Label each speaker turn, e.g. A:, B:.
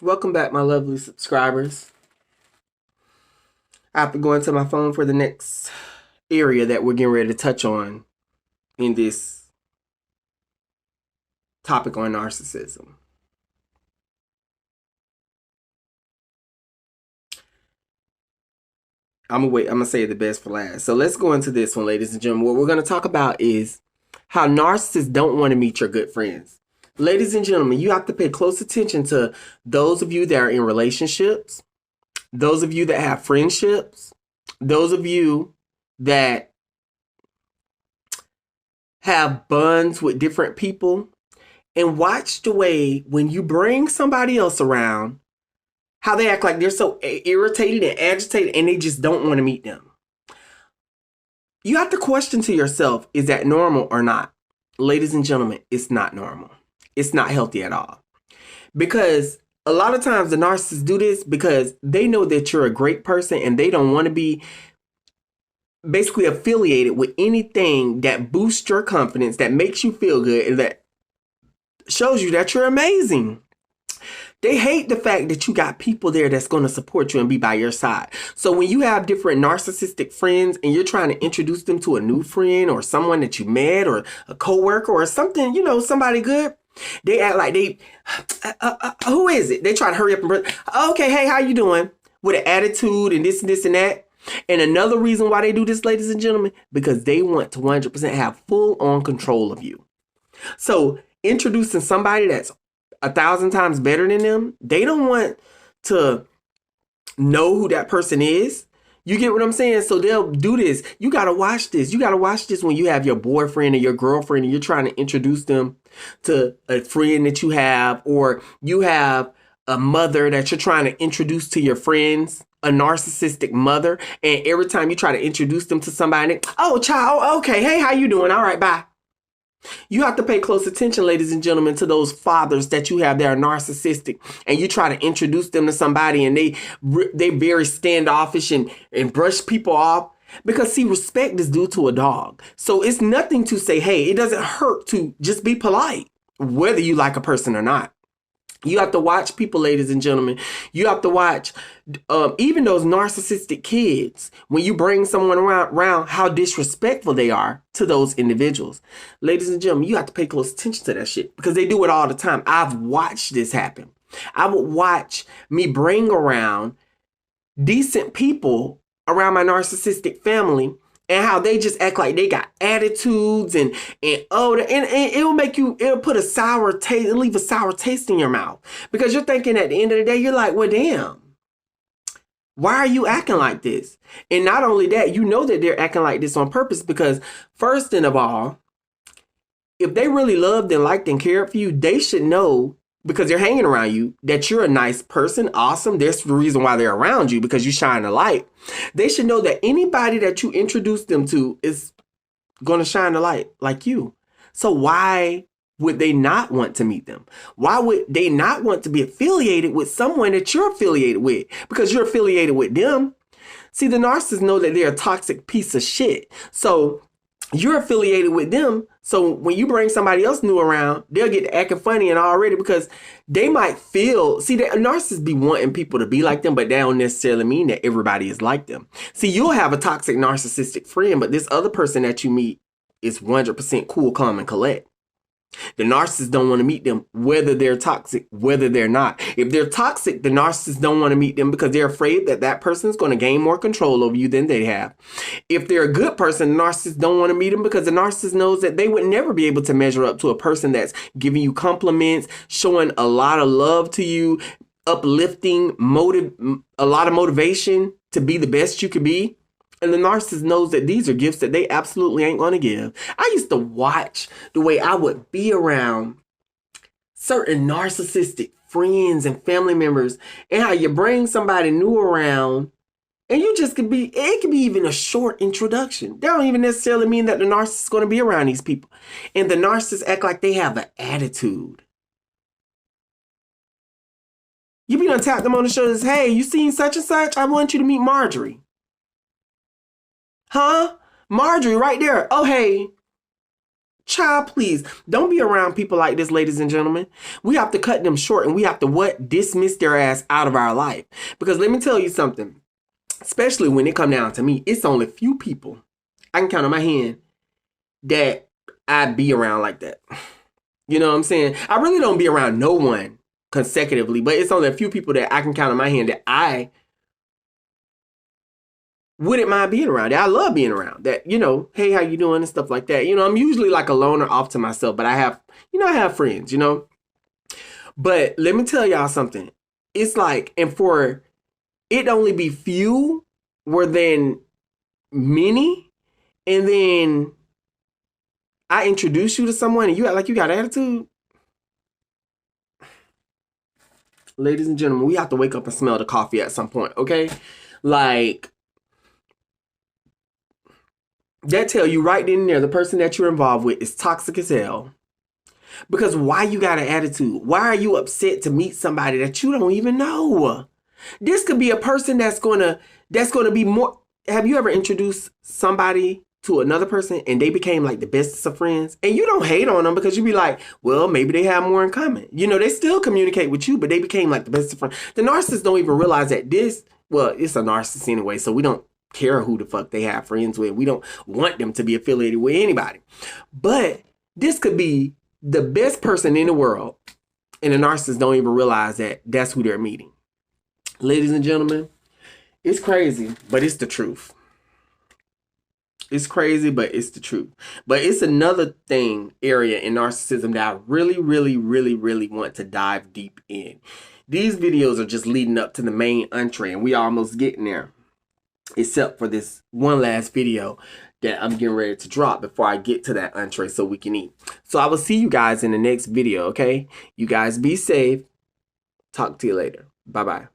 A: Welcome back, my lovely subscribers. I have to go into my phone for the next area that we're getting ready to touch on in this topic on narcissism. I'm gonna say the best for last. So let's go into this one, ladies and gentlemen. What we're gonna talk about is how narcissists don't want to meet your good friends. Ladies and gentlemen, you have to pay close attention to those of you that are in relationships, those of you that have friendships, those of you that have bonds with different people, and watch the way when you bring somebody else around, how they act like they're so irritated and agitated and they just don't want to meet them. You have to question to yourself, is that normal or not? Ladies and gentlemen, it's not normal. It's not healthy at all. Because a lot of times the narcissists do this because they know that you're a great person and they don't want to be basically affiliated with anything that boosts your confidence, that makes you feel good, and that shows you that you're amazing. They hate the fact that you got people there that's going to support you and be by your side. So when you have different narcissistic friends and you're trying to introduce them to a new friend or someone that you met or a coworker or something, somebody good, they act like who is it? They try to hurry up and okay, hey, how you doing? With an attitude and this and that. And another reason why they do this, ladies and gentlemen, because they want to 100% have full on control of you. So introducing somebody that's 1,000 times better than them, they don't want to know who that person is. You get what I'm saying? So they'll do this. You got to watch this. You got to watch this when you have your boyfriend or your girlfriend and you're trying to introduce them to a friend that you have, or you have a mother that you're trying to introduce to your friends, a narcissistic mother. And every time you try to introduce them to somebody, oh, child, okay, hey, how you doing? All right, bye. You have to pay close attention, ladies and gentlemen, to those fathers that you have that are narcissistic, and you try to introduce them to somebody and they very standoffish and brush people off. Because see, respect is due to a dog. So it's nothing to say, hey, it doesn't hurt to just be polite, whether you like a person or not. You have to watch people, ladies and gentlemen. You have to watch even those narcissistic kids. When you bring someone around, how disrespectful they are to those individuals. Ladies and gentlemen, you have to pay close attention to that shit because they do it all the time. I've watched this happen. I would watch me bring around decent people around my narcissistic family, and how they just act like they got attitudes and it'll put a sour taste, it'll leave a sour taste in your mouth because you're thinking at the end of the day, you're like, well, damn, why are you acting like this? And not only that, you know that they're acting like this on purpose because first and of all, if they really loved and liked and cared for you, they should know, because they're hanging around you, that you're a nice person, awesome. That's the reason why they're around you, because you shine a light. They should know that anybody that you introduce them to is going to shine a light like you. So why would they not want to meet them? Why would they not want to be affiliated with someone that you're affiliated with? Because you're affiliated with them. See, the narcissists know that they're a toxic piece of shit. So you're affiliated with them. So when you bring somebody else new around, they'll get acting funny and already because they might feel, see, the narcissists be wanting people to be like them, but that don't necessarily mean that everybody is like them. See, you'll have a toxic narcissistic friend, but this other person that you meet is 100% cool, calm, and collect. The narcissists don't want to meet them, whether they're toxic, whether they're not. If they're toxic, the narcissists don't want to meet them because they're afraid that that person is going to gain more control over you than they have. If they're a good person, the narcissists don't want to meet them because the narcissist knows that they would never be able to measure up to a person that's giving you compliments, showing a lot of love to you, uplifting, a lot of motivation to be the best you could be. And the narcissist knows that these are gifts that they absolutely ain't going to give. I used to watch the way I would be around certain narcissistic friends and family members and how you bring somebody new around and it could be even a short introduction. That don't even necessarily mean that the narcissist is going to be around these people. And the narcissists act like they have an attitude. You be done tap them on the shoulders. Hey, you seen such and such? I want you to meet Marjorie. Huh? Marjorie right there. Oh, hey. Child, please don't be around people like this, ladies and gentlemen. We have to cut them short, and we have to what? Dismiss their ass out of our life. Because let me tell you something, especially when it come down to me, it's only few people I can count on my hand that I be around like that. You know what I'm saying? I really don't be around no one consecutively, but it's only a few people that I can count on my hand that I wouldn't mind being around. That I love being around. That, you know, hey, how you doing and stuff like that. You know, I'm usually like a loner off to myself, but I have, you know, I have friends, you know. But let me tell y'all something. It's like, and for it only be few were then many, and then I introduce you to someone and you act like you got attitude. Ladies and gentlemen, we have to wake up and smell the coffee at some point, okay? Like, that tell you right then and there, the person that you're involved with is toxic as hell. Because why you got an attitude? Why are you upset to meet somebody that you don't even know? This could be a person that's gonna be more. Have you ever introduced somebody to another person and they became like the bestest of friends? And you don't hate on them because you be like, well, maybe they have more in common. You know, they still communicate with you, but they became like the best of friends. The narcissists don't even realize that it's a narcissist anyway, so we don't care who the fuck they have friends with. We don't want them to be affiliated with anybody. But this could be the best person in the world, and the narcissists don't even realize that that's who they're meeting. Ladies and gentlemen, it's crazy, but it's the truth. It's crazy, but it's the truth. But it's another area in narcissism that I really, really, really, really want to dive deep in. These videos are just leading up to the main entree, and we almost getting there. Except for this one last video that I'm getting ready to drop before I get to that entree so we can eat. So I will see you guys in the next video, okay? You guys be safe. Talk to you later. Bye-bye.